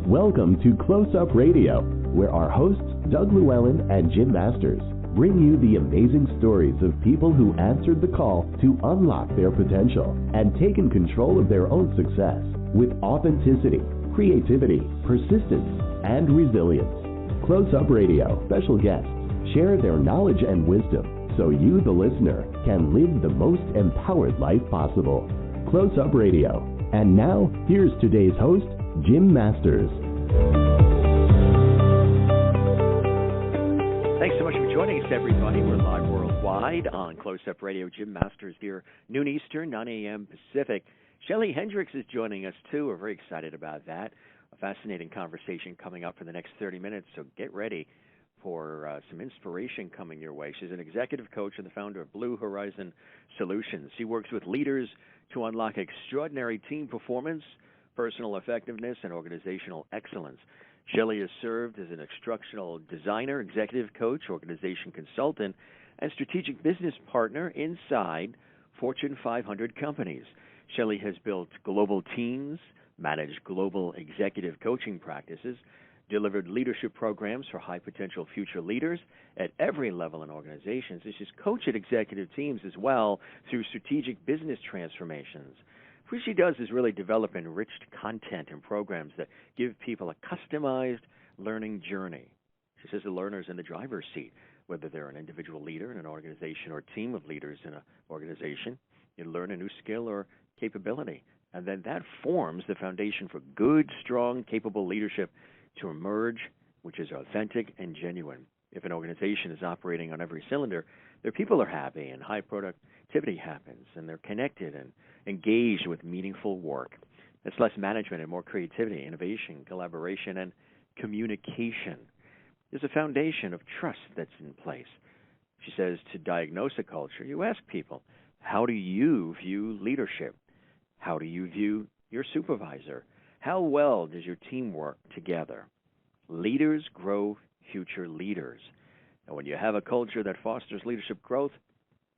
Welcome to Close Up Radio, where our hosts, Doug Llewellyn and Jim Masters, bring you the amazing stories of people who answered the call to unlock their potential and taken control of their own success with authenticity, creativity, persistence, and resilience. Close Up Radio special guests share their knowledge and wisdom so you, the listener, can live the most empowered life possible. Close Up Radio. And now, here's today's host, Jim Masters. Thanks so much for joining us, everybody. We're live worldwide on Close Up Radio. Jim Masters here, noon Eastern, 9 a.m. Pacific. Shelli Hendricks is joining us, too. We're very excited about that. A fascinating conversation coming up for the next 30 minutes, so get ready for some inspiration coming your way. She's an executive coach and the founder of Blue Horizon Solutions. She works with leaders to unlock extraordinary team performance, personal effectiveness, and organizational excellence. Shelli has served as an instructional designer, executive coach, organization consultant, and strategic business partner inside Fortune 500 companies. Shelli has built global teams, managed global executive coaching practices, delivered leadership programs for high-potential future leaders at every level in organizations, and she's coached executive teams as well through strategic business transformations. What she does is really develop enriched content and programs that give people a customized learning journey. She says the learner's in the driver's seat, whether they're an individual leader in an organization or a team of leaders in an organization. You learn a new skill or capability, and then that forms the foundation for good, strong, capable leadership to emerge, which is authentic and genuine. If an organization is operating on every cylinder, their people are happy and high productivity happens, and they're connected and engaged with meaningful work. It's less management and more creativity, innovation, collaboration, and communication. There's a foundation of trust that's in place. She says to diagnose a culture, you ask people, how do you view leadership? How do you view your supervisor? How well does your team work together? Leaders grow future leaders. And when you have a culture that fosters leadership growth,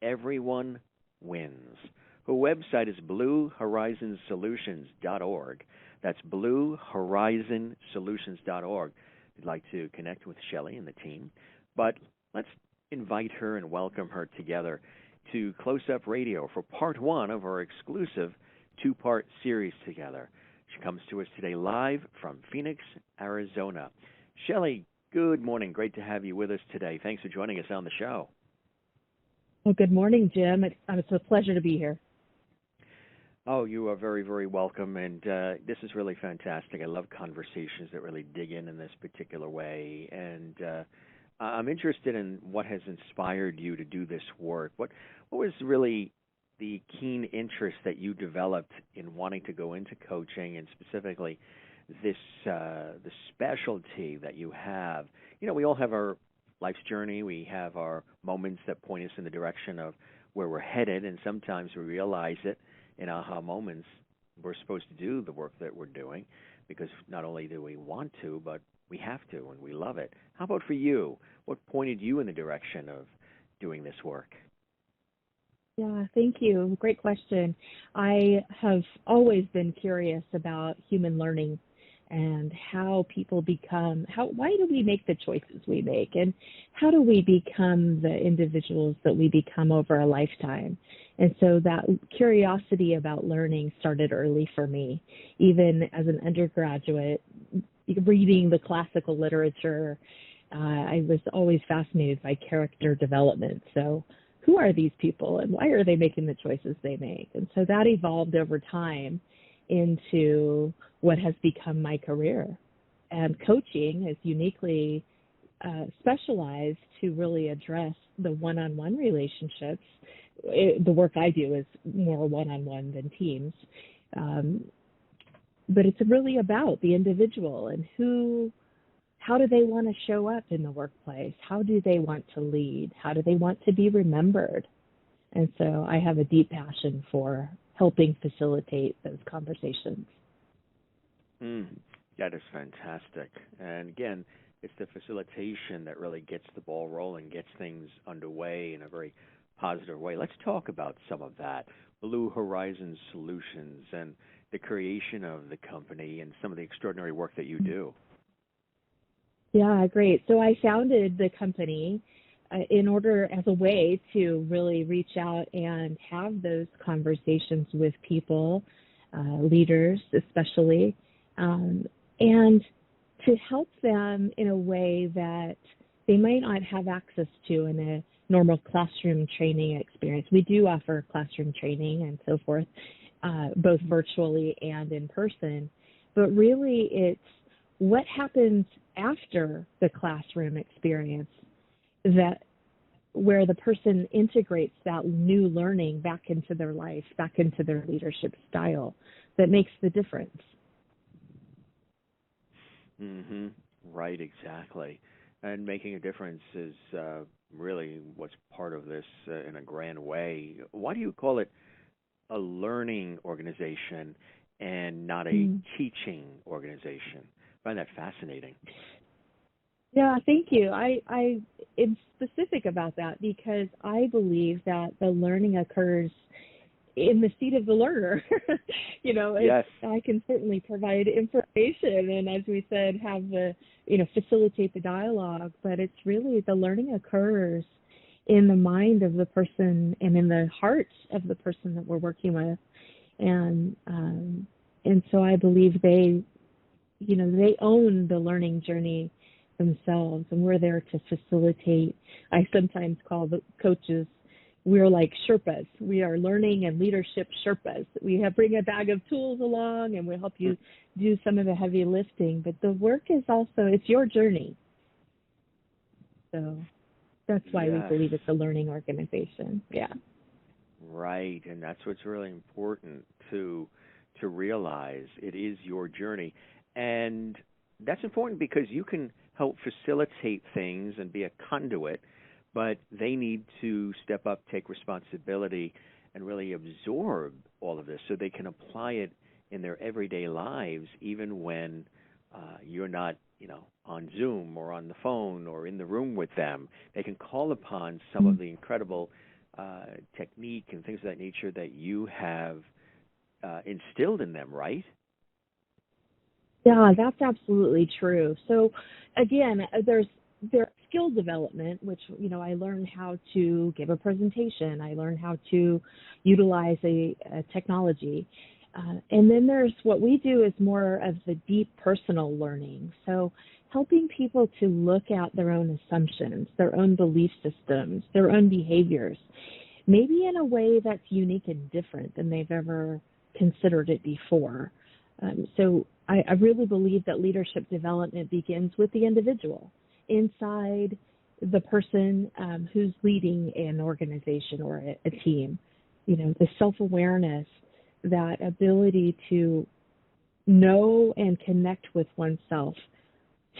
everyone wins. Her website is bluehorizonsolutions.org. That's bluehorizonsolutions.org. If you'd like to connect with Shelli and the team. But let's invite her and welcome her together to Close Up Radio for part one of our exclusive two-part series together. She comes to us today live from Phoenix, Arizona. Shelli, good morning. Great to have you with us today. Thanks for joining us on the show. Well, good morning, Jim. It's a pleasure to be here. Oh, you are very, very welcome, and this is really fantastic. I love conversations that really dig in this particular way, and I'm interested in what has inspired you to do this work. What was really the keen interest that you developed in wanting to go into coaching, and specifically this the specialty that you have? You know, we all have our life's journey. We have our moments that point us in the direction of where we're headed, and sometimes we realize it in aha moments. We're supposed to do the work that we're doing because not only do we want to, but we have to, and we love it. How about for you? What pointed you in the direction of doing this work? Yeah, thank you. Great question. I have always been curious about human learning and how people become, why do we make the choices we make, and how do we become the individuals that we become over a lifetime? And so that curiosity about learning started early for me. Even as an undergraduate, reading the classical literature, I was always fascinated by character development. So who are these people and why are they making the choices they make? And so that evolved over time into what has become my career. And coaching is uniquely specialized to really address the one-on-one relationships. The work I do is more one-on-one than teams. But it's really about the individual and how do they want to show up in the workplace? How do they want to lead? How do they want to be remembered? And so I have a deep passion for helping facilitate those conversations. That is fantastic. And again, it's the facilitation that really gets the ball rolling, gets things underway in a very positive way. Let's talk about some of that. Blue Horizon Solutions, and the creation of the company and some of the extraordinary work that you do. Yeah, great. So I founded the company in order, as a way to really reach out and have those conversations with people, leaders especially, and to help them in a way that they might not have access to in a normal classroom training experience. We do offer classroom training and so forth, both virtually and in person, but really it's what happens after the classroom experience, that where the person integrates that new learning back into their life, back into their leadership style, that makes the difference. Mm-hmm. Right, exactly. And making a difference is really what's part of this in a grand way. Why do you call it a learning organization and not a teaching organization? I find that fascinating. Yeah, thank you. I am specific about that because I believe that the learning occurs in the seat of the learner. Yes. I can certainly provide information and, as we said, have the, facilitate the dialogue, but it's really the learning occurs in the mind of the person and in the heart of the person that we're working with. And so I believe they own the learning journey themselves, and we're there to facilitate. I sometimes call the coaches, we're like Sherpas. We are learning and leadership Sherpas. We bring a bag of tools along, and we help you do some of the heavy lifting. But the work is also, it's your journey. So that's why we believe it's a learning organization. Yeah. Right, and that's what's really important to realize. It is your journey. And that's important because you can help facilitate things and be a conduit, but they need to step up, take responsibility, and really absorb all of this so they can apply it in their everyday lives, even when you're not, on Zoom or on the phone or in the room with them. They can call upon some of the incredible technique and things of that nature that you have instilled in them, right? Yeah, that's absolutely true. So, again, there's skill development, which, I learned how to give a presentation. I learned how to utilize a technology. And then there's what we do is more of the deep personal learning. So helping people to look at their own assumptions, their own belief systems, their own behaviors, maybe in a way that's unique and different than they've ever considered it before. So I really believe that leadership development begins with the individual inside the person who's leading an organization or a team. The self-awareness, that ability to know and connect with oneself,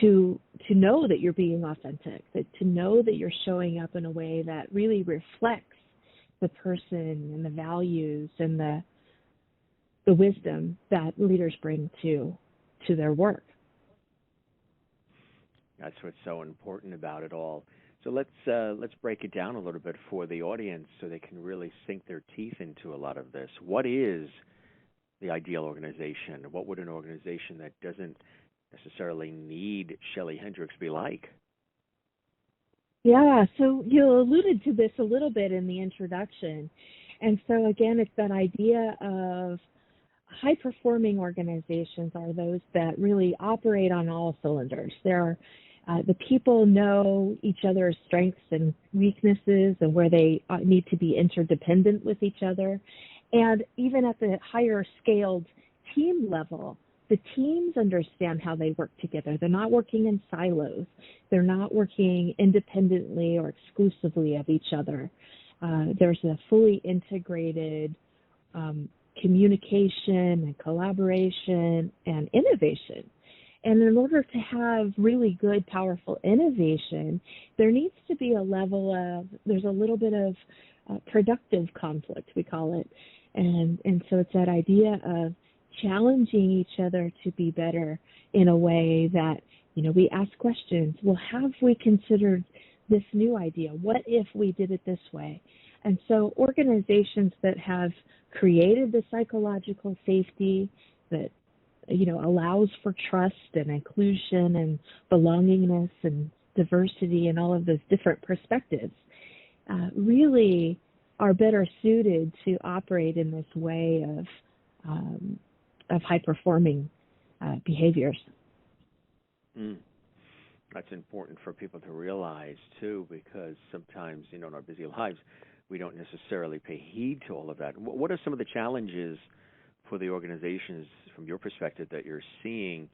to know that you're being authentic, to know that you're showing up in a way that really reflects the person and the values and the wisdom that leaders bring to their work. That's what's so important about it all. So let's break it down a little bit for the audience so they can really sink their teeth into a lot of this. What is the ideal organization? What would an organization that doesn't necessarily need Shelli Hendricks be like? Yeah, so you alluded to this a little bit in the introduction. And so again, it's that idea of high-performing organizations are those that really operate on all cylinders. The people know each other's strengths and weaknesses and where they need to be interdependent with each other. And even at the higher scaled team level, the teams understand how they work together. They're not working in silos. They're not working independently or exclusively of each other. There's a fully integrated communication and collaboration and innovation. And in order to have really good, powerful innovation, there needs to be there's a little bit of productive conflict, we call it. And so it's that idea of challenging each other to be better in a way that, we ask questions. Well, have we considered this new idea? What if we did it this way? And so organizations that have created the psychological safety that, allows for trust and inclusion and belongingness and diversity and all of those different perspectives really are better suited to operate in this way of high-performing behaviors. That's important for people to realize, too, because sometimes, in our busy lives, we don't necessarily pay heed to all of that. What are some of the challenges for the organizations, from your perspective, that you're seeing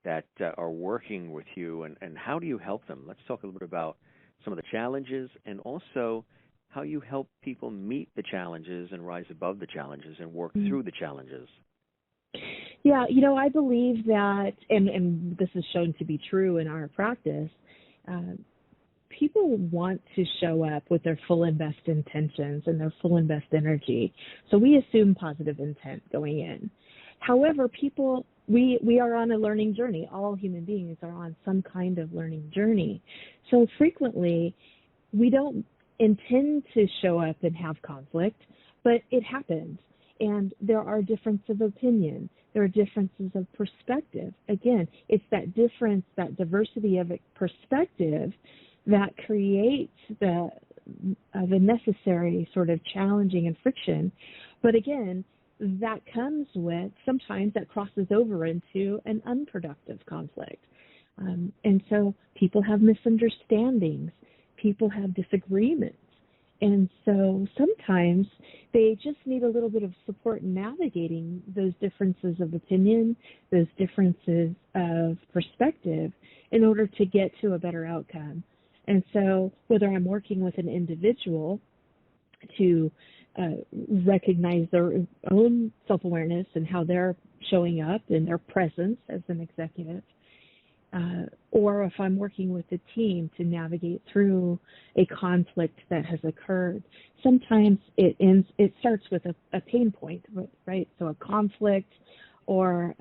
that are working with you, and how do you help them? Let's talk a little bit about some of the challenges and also how you help people meet the challenges and rise above the challenges and work through the challenges. Yeah, I believe that, and this is shown to be true in our practice, people want to show up with their full and best intentions and their full and best energy. So we assume positive intent going in. However, we are on a learning journey. All human beings are on some kind of learning journey. So frequently, we don't intend to show up and have conflict, but it happens. And there are differences of opinion. There are differences of perspective. Again, it's that difference, that diversity of perspective that creates the necessary sort of challenging and friction. But again, that comes with, sometimes that crosses over into an unproductive conflict. And so people have misunderstandings. People have disagreements. And so sometimes they just need a little bit of support in navigating those differences of opinion, those differences of perspective in order to get to a better outcome. And so whether I'm working with an individual to recognize their own self-awareness and how they're showing up in their presence as an executive, or if I'm working with a team to navigate through a conflict that has occurred, sometimes it starts with a pain point, right? So a conflict, or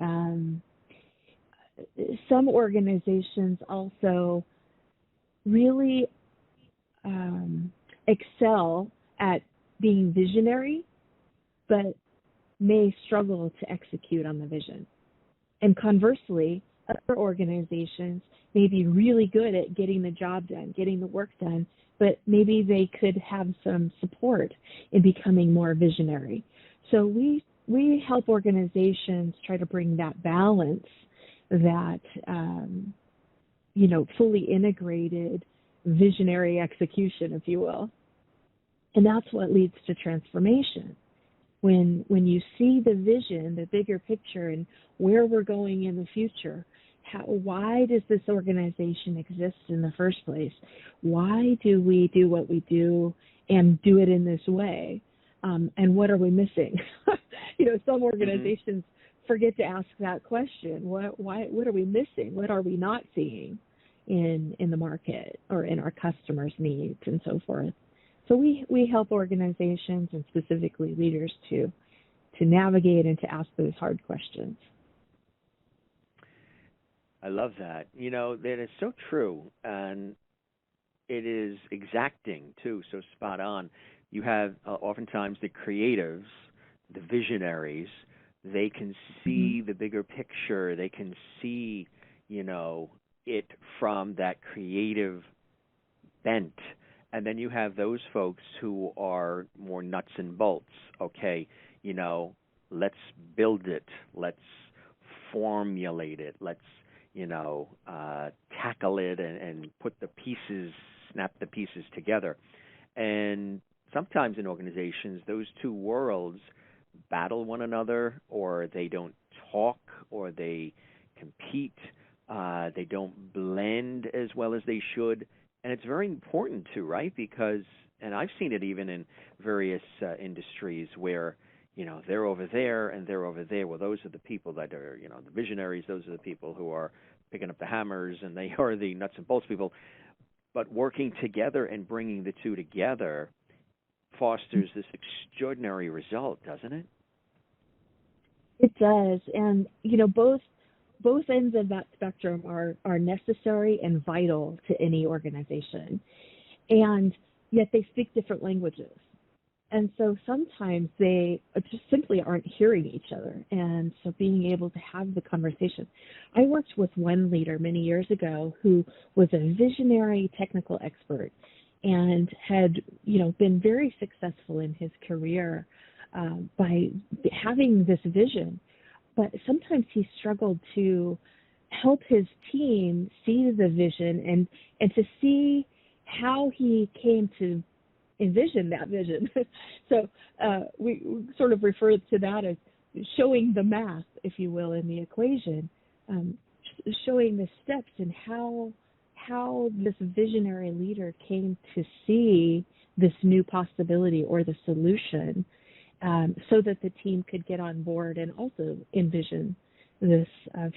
some organizations also really excel at being visionary, but may struggle to execute on the vision. And conversely, other organizations may be really good at getting the job done, getting the work done, but maybe they could have some support in becoming more visionary. So we help organizations try to bring that balance, that fully integrated visionary execution, if you will. And that's what leads to transformation. When you see the vision, the bigger picture, and where we're going in the future, why does this organization exist in the first place? Why do we do what we do and do it in this way? And what are we missing? Some organizations forget to ask that question. What are we missing? What are we not seeing in the market or in our customers' needs and so forth? So we help organizations and specifically leaders to navigate and to ask those hard questions. I love that. That is so true, and it is exacting, too, so spot on. You have oftentimes the creatives, the visionaries, they can see the bigger picture. They can see, it from that creative bent. And then you have those folks who are more nuts and bolts. Okay, let's build it. Let's formulate it. Let's, tackle it and snap the pieces together. And sometimes in organizations, those two worlds battle one another, or they don't talk, or they compete. They don't blend as well as they should. And it's very important too, right? Because, and I've seen it even in various industries where, they're over there and they're over there. Well, those are the people that are, the visionaries. Those are the people who are picking up the hammers, and they are the nuts and bolts people. But working together and bringing the two together fosters this extraordinary result, doesn't it? It does. And, both ends of that spectrum are necessary and vital to any organization. And yet they speak different languages. And so sometimes they just simply aren't hearing each other. And so being able to have the conversation. I worked with one leader many years ago who was a visionary technical expert and had, been very successful in his career by having this vision. But sometimes he struggled to help his team see the vision and to see how he came to envision that vision. So we sort of refer to that as showing the math, if you will, in the equation, showing the steps and how this visionary leader came to see this new possibility or the solution, so that the team could get on board and also envision this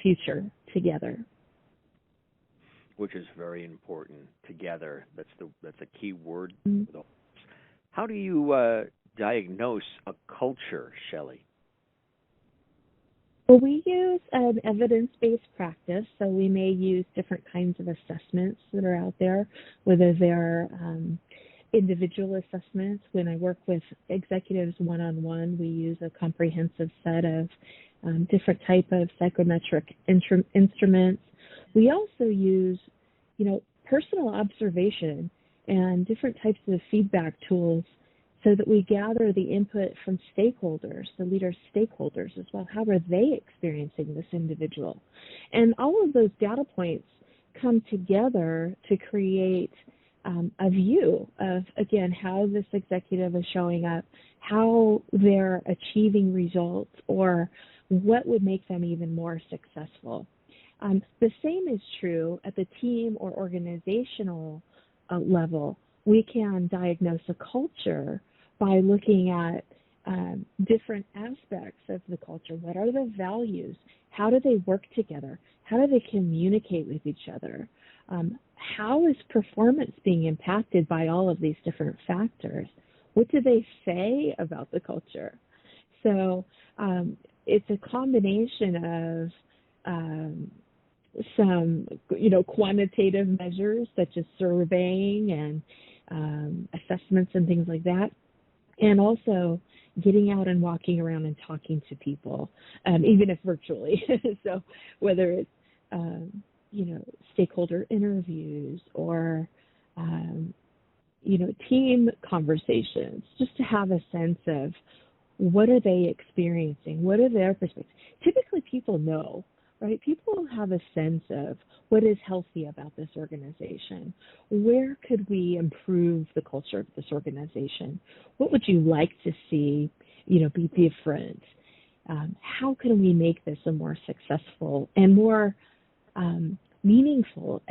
future together. Which is very important. Together. That's a key word. Mm-hmm. How do you diagnose a culture, Shelli? Well, we use an evidence-based practice, so we may use different kinds of assessments that are out there, whether they're individual assessments. When I work with executives one-on-one, we use a comprehensive set of different type of psychometric instruments. We also use, personal observation and different types of feedback tools so that we gather the input from stakeholders, the leader's stakeholders as well. How are they experiencing this individual? And all of those data points come together to create a view of, again, how this executive is showing up, how they're achieving results, or what would make them even more successful. The same is true at the team or organizational level. We can diagnose a culture by looking at different aspects of the culture. What are the values? How do they work together? How do they communicate with each other? How is performance being impacted by all of these different factors? What do they say about the culture? So it's a combination of some, quantitative measures such as surveying and assessments and things like that, and also getting out and walking around and talking to people, even if virtually. So whether it's, stakeholder interviews or, team conversations, just to have a sense of what are they experiencing, what are their perspectives. Typically people know, right? People have a sense of what is healthy about this organization. Where could we improve the culture of this organization? What would you like to see, be different? How can we make this a more successful and more meaningful,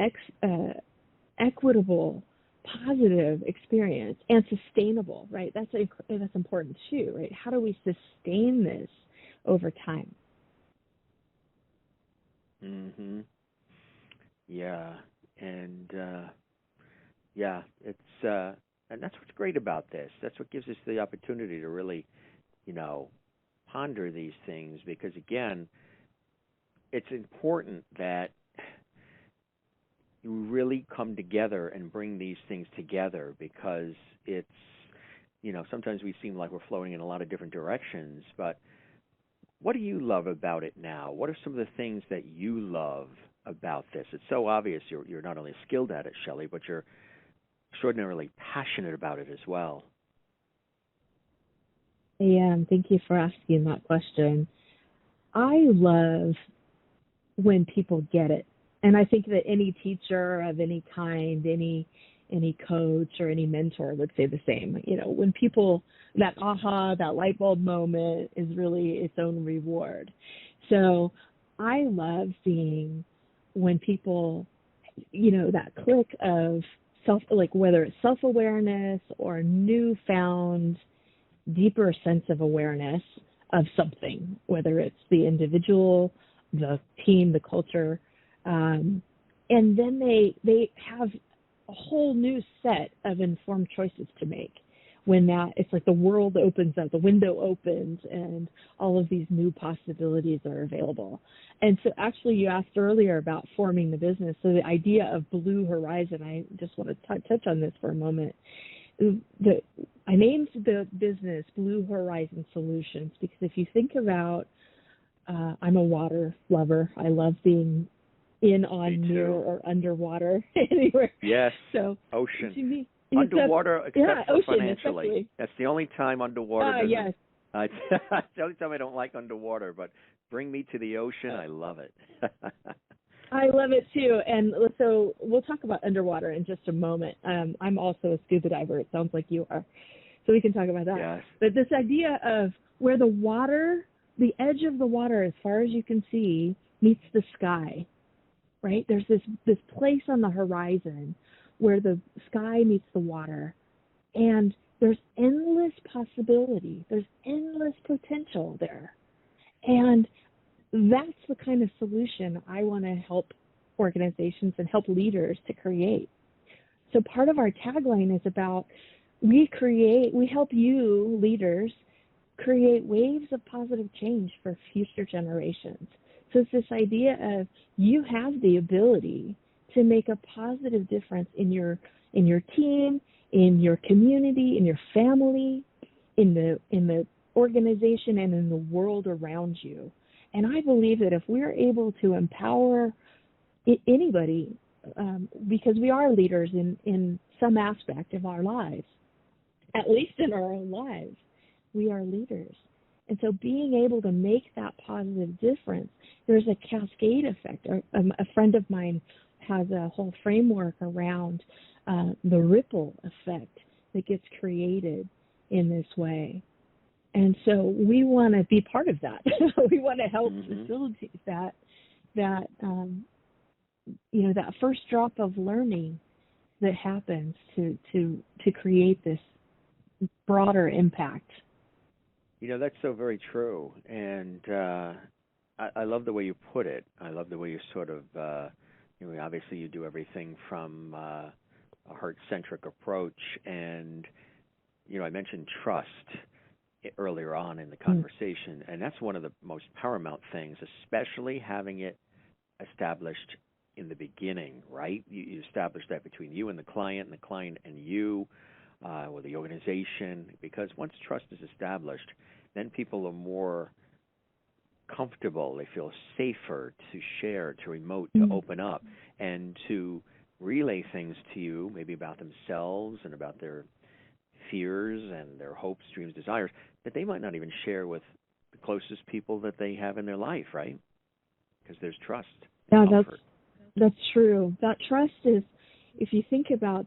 equitable, positive experience and sustainable, right? That's important too, right? How do we sustain this over time? Mm-hmm. Yeah, and it's and that's what's great about this. That's what gives us the opportunity to really, ponder these things, because again, it's important that you really come together and bring these things together, because it's, sometimes we seem like we're floating in a lot of different directions, but what do you love about it now? What are some of the things that you love about this? It's so obvious you're not only skilled at it, Shelli, but you're extraordinarily passionate about it as well. I am. Thank you for asking that question. I love when people get it. And I think that any teacher of any kind, any coach or any mentor would say the same. When people, that aha, that light bulb moment is really its own reward. So I love seeing when people, that click of whether it's self-awareness or newfound, deeper sense of awareness of something, whether it's the individual, the team, the culture, and then they have a whole new set of informed choices to make. When it's like the world opens up, the window opens, and all of these new possibilities are available. And so actually you asked earlier about forming the business. So the idea of blue horizon, I just want to touch on this for a moment. I named the business Blue Horizon Solutions because if you think about, I'm a water lover. I love being on, near, or underwater anywhere. Yes. So ocean. To me, Underwater, except for ocean, financially. especially. That's the only time underwater. Yes. It's the only time I don't like underwater. But bring me to the ocean. I love it. I love it too. And so we'll talk about underwater in just a moment. I'm also a scuba diver. It sounds like you are. So we can talk about that. Yes. But this idea of where the edge of the water, as far as you can see, meets the sky, right? There's this place on the horizon where the sky meets the water. And there's endless possibility. There's endless potential there. And that's the kind of solution I want to help organizations and help leaders to create. So part of our tagline is about we help you leaders create waves of positive change for future generations. So it's this idea of you have the ability to make a positive difference in your team, in your community, in your family, in the organization, and in the world around you. And I believe that if we're able to empower anybody, because we are leaders in some aspect of our lives, at least in our own lives, we are leaders. And so being able to make that positive difference, there's a cascade effect. A friend of mine has a whole framework around the ripple effect that gets created in this way. And so we want to be part of that. We want to help facilitate that that first drop of learning that happens to create this broader impact. That's so very true. And I love the way you put it. I love the way you sort of, obviously you do everything from a heart-centric approach. And, I mentioned trust earlier on in the conversation, and that's one of the most paramount things, especially having it established in the beginning, right? You establish that between you and the client and you, or the organization, because once trust is established, then people are more comfortable. They feel safer to share, to remote, to open up, and to relay things to you, maybe about themselves and about their fears and their hopes, dreams, desires, that they might not even share with the closest people that they have in their life, right? Because there's trust. Yeah, that's true. That trust is, if you think about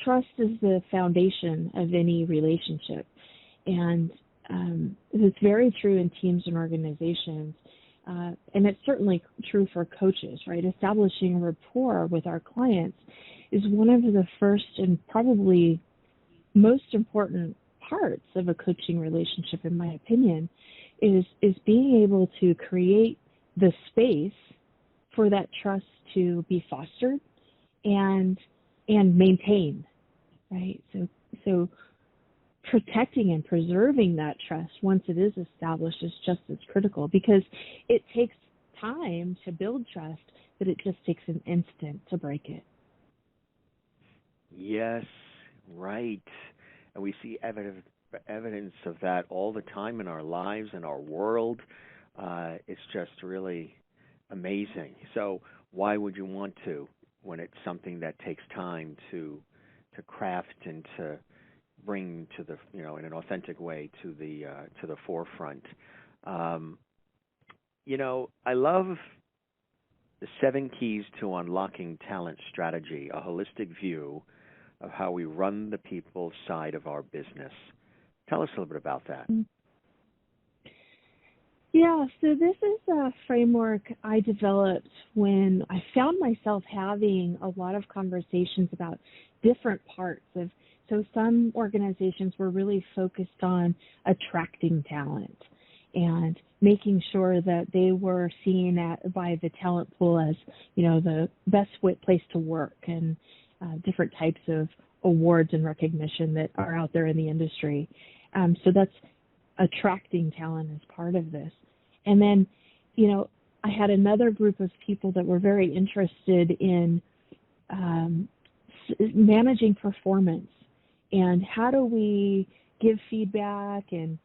trust is the foundation of any relationship. And it's very true in teams and organizations. And it's certainly true for coaches, right? Establishing rapport with our clients is one of the first and probably most important parts of a coaching relationship, in my opinion, is being able to create the space for that trust to be fostered and maintained, right? So protecting and preserving that trust once it is established is just as critical, because it takes time to build trust, but it just takes an instant to break it. Yes, right. And we see evidence of that all the time in our lives, in our world. It's just really amazing. So why would you want to, when it's something that takes time to craft and to bring to the, in an authentic way to the forefront? I love the 7 keys to unlocking talent strategy, a holistic view of how we run the people side of our business. Tell us a little bit about that. Yeah, so this is a framework I developed when I found myself having a lot of conversations about different parts of, so some organizations were really focused on attracting talent and making sure that they were seen by the talent pool as, the best place to work, and different types of awards and recognition that are out there in the industry. So that's attracting talent as part of this. And then, I had another group of people that were very interested in managing performance and how do we give feedback and,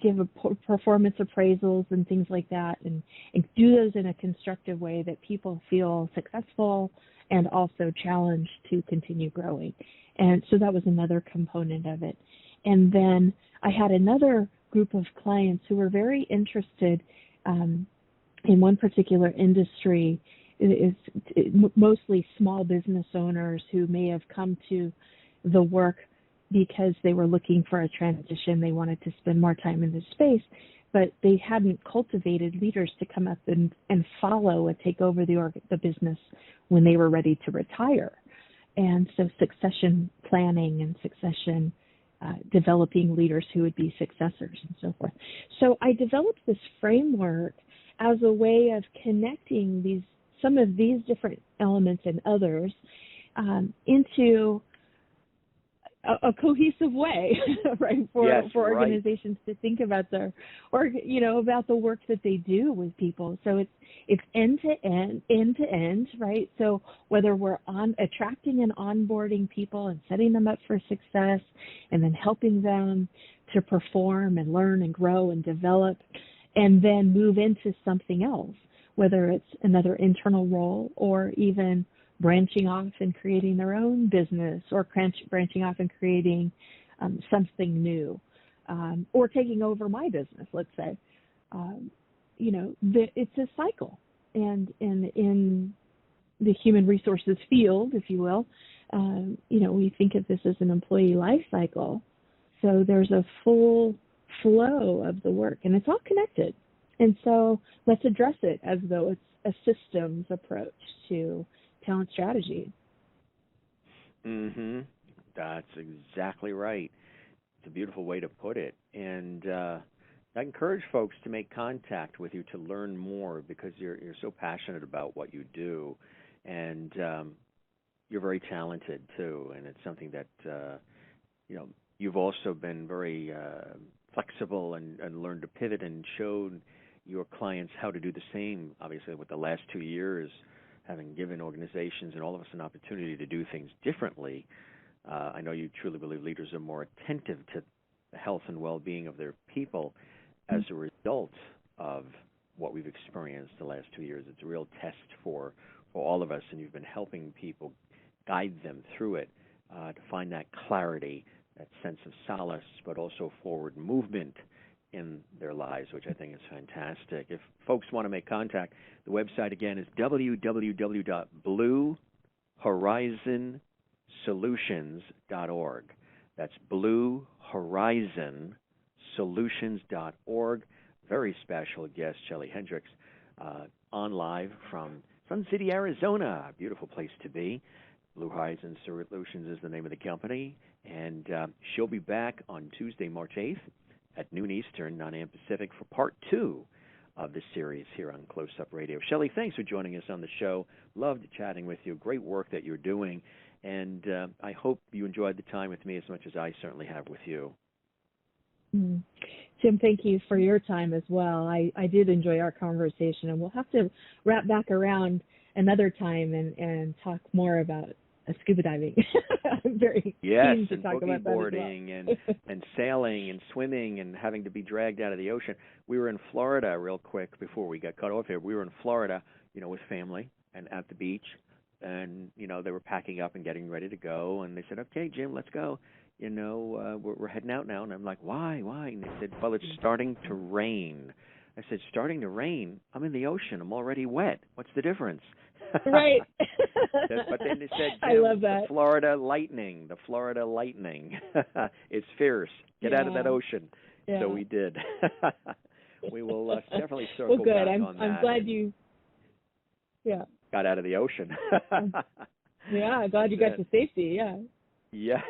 give performance appraisals and things like that, and do those in a constructive way that people feel successful and also challenged to continue growing. And so that was another component of it. And then I had another group of clients who were very interested in one particular industry. It is mostly small business owners who may have come to the work because they were looking for a transition. They wanted to spend more time in this space, but they hadn't cultivated leaders to come up and follow and take over the business when they were ready to retire. And so succession planning and succession developing leaders who would be successors and so forth. So I developed this framework as a way of connecting some of these different elements and others into a cohesive way, right? For organizations to think about about the work that they do with people. So it's end to end, right? So whether we're attracting and onboarding people and setting them up for success, and then helping them to perform and learn and grow and develop, and then move into something else, whether it's another internal role or even branching off and creating their own business, or branching off and creating something new, or taking over my business, let's say. It's a cycle. And in the human resources field, if you will, we think of this as an employee life cycle. So there's a full flow of the work, and it's all connected. And so let's address it as though it's a systems approach to talent strategy. That's exactly right. It's a beautiful way to put it. And I encourage folks to make contact with you to learn more, because you're so passionate about what you do, and you're very talented too. And it's something that you've also been very flexible and learned to pivot and showed your clients how to do the same. Obviously, with the last 2 years, having given organizations and all of us an opportunity to do things differently, I know you truly believe leaders are more attentive to the health and well-being of their people as a result of what we've experienced the last 2 years. It's a real test for all of us, and you've been helping people, guide them through it, to find that clarity, that sense of solace, but also forward movement in their lives, which I think is fantastic. If folks want to make contact, the website again is www.bluehorizonsolutions.org. That's bluehorizonsolutions.org. Very special guest, Shelli Hendricks, on live from Sun City, Arizona. A beautiful place to be. Blue Horizon Solutions is the name of the company, and she'll be back on Tuesday, March 8th at noon Eastern, 9 a.m. Pacific, for part 2 of this series here on Close Up Radio. Shelli, thanks for joining us on the show. Loved chatting with you. Great work that you're doing, and I hope you enjoyed the time with me as much as I certainly have with you. Jim, thank you for your time as well. I did enjoy our conversation, and we'll have to wrap back around another time and talk more about scuba diving. I'm very keen to talk about that boarding as well. and sailing and swimming and having to be dragged out of the ocean. We were in Florida real quick before we got cut off here. We were in Florida, with family and at the beach, and they were packing up and getting ready to go, and they said, "Okay, Jim, let's go. We're heading out now." And I'm like, "Why?" And they said, "Well, it's starting to rain." I said, "Starting to rain? I'm in the ocean. I'm already wet. What's the difference?" Right. But then they said, I love that. The Florida lightning. It's fierce. Get out of that ocean. Yeah. So we did. We will definitely circle well, good. back I'm on that. I'm glad you got out of the ocean. Yeah, glad you got to safety, Yeah.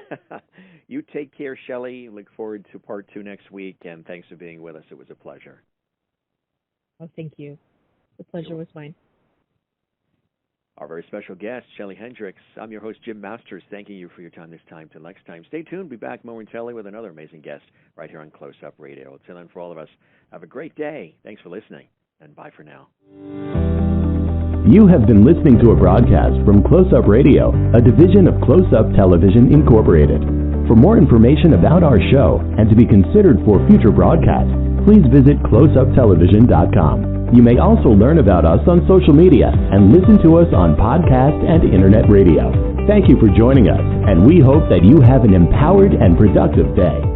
You take care, Shelli. Look forward to part 2 next week, and thanks for being with us. It was a pleasure. Oh, thank you. The pleasure was mine. Our very special guest, Shelli Hendricks. I'm your host, Jim Masters, thanking you for your time this time. Till next time, stay tuned. Be back momentarily with another amazing guest right here on Close Up Radio. Until then, for all of us, have a great day. Thanks for listening, and bye for now. You have been listening to a broadcast from Close Up Radio, a division of Close Up Television Incorporated. For more information about our show and to be considered for future broadcasts, please visit closeuptelevision.com. You may also learn about us on social media and listen to us on podcast and internet radio. Thank you for joining us, and we hope that you have an empowered and productive day.